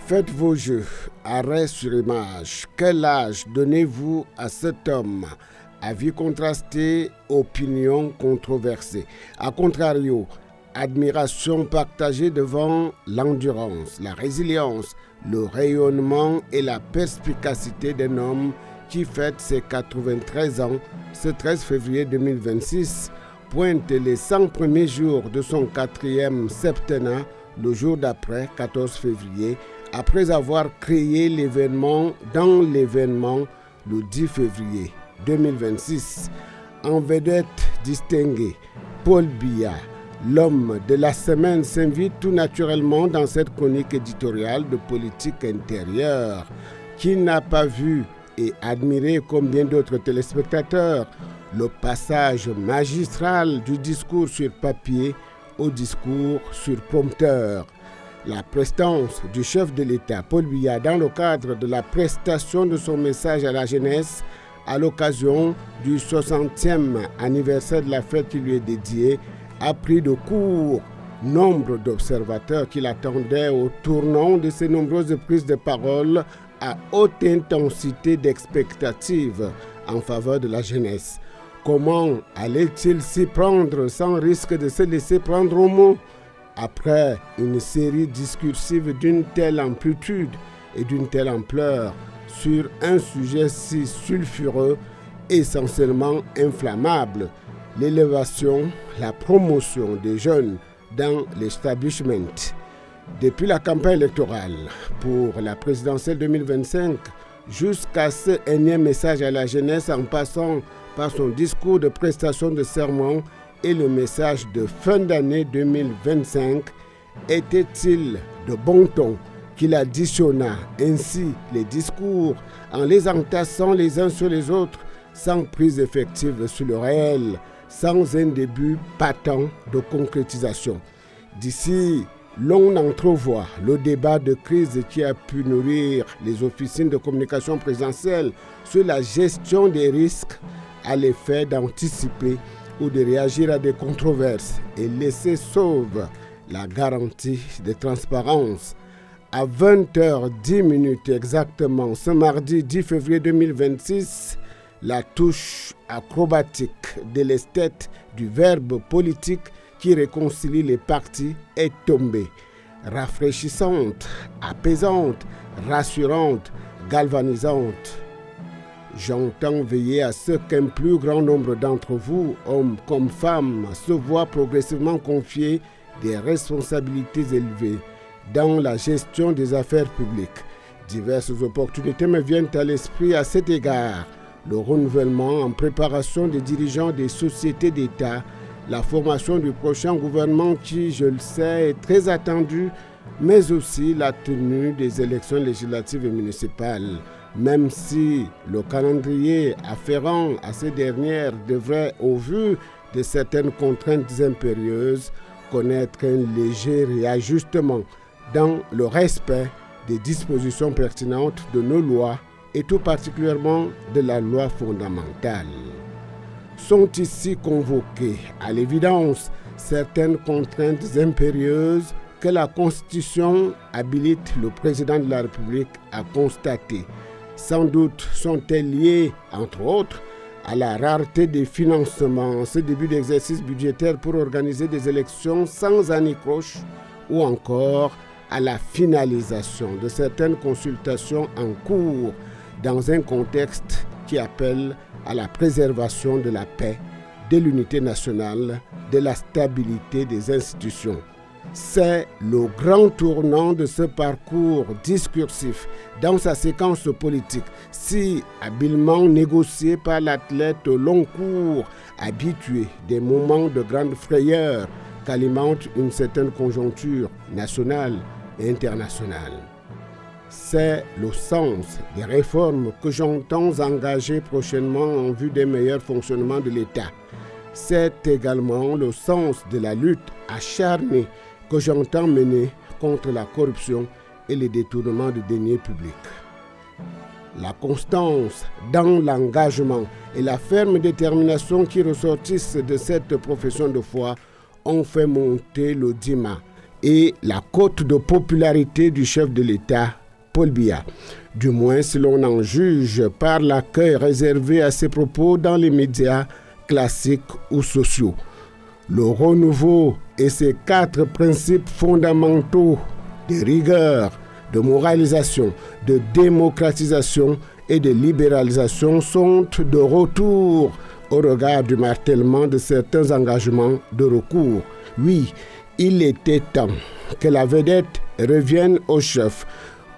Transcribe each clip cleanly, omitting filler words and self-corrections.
Faites vos jeux, arrêt sur image. Quel âge donnez-vous à cet homme? Avis contrasté, opinion controversée. A contrario, admiration partagée devant l'endurance, la résilience, le rayonnement et la perspicacité d'un homme qui fête ses 93 ans ce 13 février 2026, pointe les 100 premiers jours de son 4e septennat, le jour d'après, 14 février, après avoir créé l'événement dans l'événement le 10 février 2026. En vedette distinguée, Paul Biya, l'homme de la semaine, s'invite tout naturellement dans cette chronique éditoriale de politique intérieure. Qui n'a pas vu et admiré, comme bien d'autres téléspectateurs, le passage magistral du discours sur papier au discours sur prompteur? La prestance du chef de l'État, Paul Biya, dans le cadre de la prestation de son message à la jeunesse à l'occasion du 60e anniversaire de la fête qui lui est dédiée, a pris de court nombre d'observateurs qui l'attendaient au tournant de ses nombreuses prises de parole à haute intensité d'expectative en faveur de la jeunesse. Comment allait-il s'y prendre sans risque de se laisser prendre au mot? Après une série discursive d'une telle amplitude et d'une telle ampleur sur un sujet si sulfureux, essentiellement inflammable, l'élévation, la promotion des jeunes dans l'establishment. Depuis la campagne électorale pour la présidentielle 2025 jusqu'à ce énième message à la jeunesse en passant par son discours de prestation de serment et le message de fin d'année 2025, était-il de bon ton qu'il additionna ainsi les discours en les entassant les uns sur les autres sans prise effective sur le réel, sans un début patent de concrétisation. D'ici, l'on entrevoit le débat de crise qui a pu nourrir les officines de communication présidentielle sur la gestion des risques à l'effet d'anticiper ou de réagir à des controverses et laisser sauve la garantie de transparence. À 20h10 exactement, ce mardi 10 février 2026, la touche acrobatique de l'esthète du verbe politique qui réconcilie les partis est tombée. Rafraîchissante, apaisante, rassurante, galvanisante. J'entends veiller à ce qu'un plus grand nombre d'entre vous, hommes comme femmes, se voient progressivement confier des responsabilités élevées dans la gestion des affaires publiques. Diverses opportunités me viennent à l'esprit à cet égard. Le renouvellement en préparation des dirigeants des sociétés d'État, la formation du prochain gouvernement qui, je le sais, est très attendu, mais aussi la tenue des élections législatives et municipales. Même si le calendrier afférent à ces dernières devrait, au vu de certaines contraintes impérieuses, connaître un léger réajustement dans le respect des dispositions pertinentes de nos lois et tout particulièrement de la loi fondamentale. Sont ici convoquées, à l'évidence, certaines contraintes impérieuses que la Constitution habilite le président de la République à constater. Sans doute sont-elles liées, entre autres, à la rareté des financements en ce début d'exercice budgétaire pour organiser des élections sans anicroche ou encore à la finalisation de certaines consultations en cours dans un contexte qui appelle à la préservation de la paix, de l'unité nationale, de la stabilité des institutions. C'est le grand tournant de ce parcours discursif dans sa séquence politique, si habilement négocié par l'athlète au long cours, habitué des moments de grande frayeur qu'alimente une certaine conjoncture nationale et internationale. C'est le sens des réformes que j'entends engager prochainement en vue d'un meilleur fonctionnement de l'État. C'est également le sens de la lutte acharnée que j'entends mener contre la corruption et les détournements de deniers publics. La constance dans l'engagement et la ferme détermination qui ressortissent de cette profession de foi ont fait monter l'audimat et la cote de popularité du chef de l'État, Paul Biya. Du moins si l'on en juge par l'accueil réservé à ses propos dans les médias classiques ou sociaux. Le renouveau et ses 4 principes fondamentaux de rigueur, de moralisation, de démocratisation et de libéralisation sont de retour au regard du martèlement de certains engagements de recours. Oui, il était temps que la vedette revienne au chef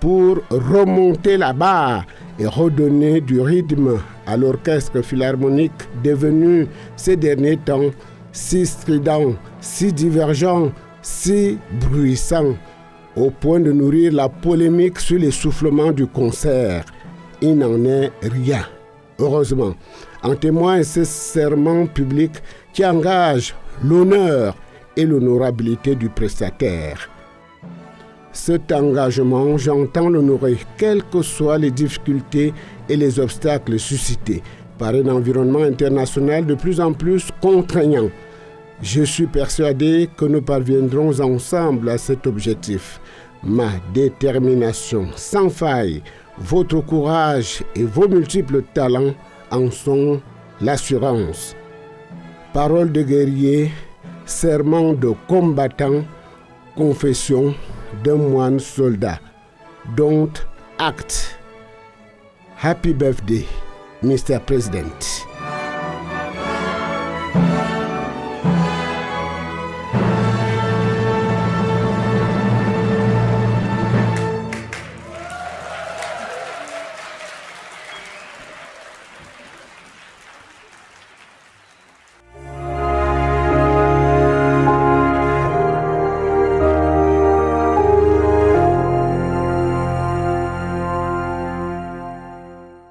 pour remonter la barre et redonner du rythme à l'orchestre philharmonique devenu ces derniers temps si strident, si divergent, si bruissant, au point de nourrir la polémique sur l'essoufflement du concert. Il n'en est rien. Heureusement, en témoigne ce serment public qui engage l'honneur et l'honorabilité du prestataire. Cet engagement, j'entends l'honorer, quelles que soient les difficultés et les obstacles suscités par un environnement international de plus en plus contraignant. Je suis persuadé que nous parviendrons ensemble à cet objectif. Ma détermination sans faille, votre courage et vos multiples talents en sont l'assurance. Parole de guerrier, serment de combattant, confession d'un moine soldat. Don't act. Happy birthday, Mr. President.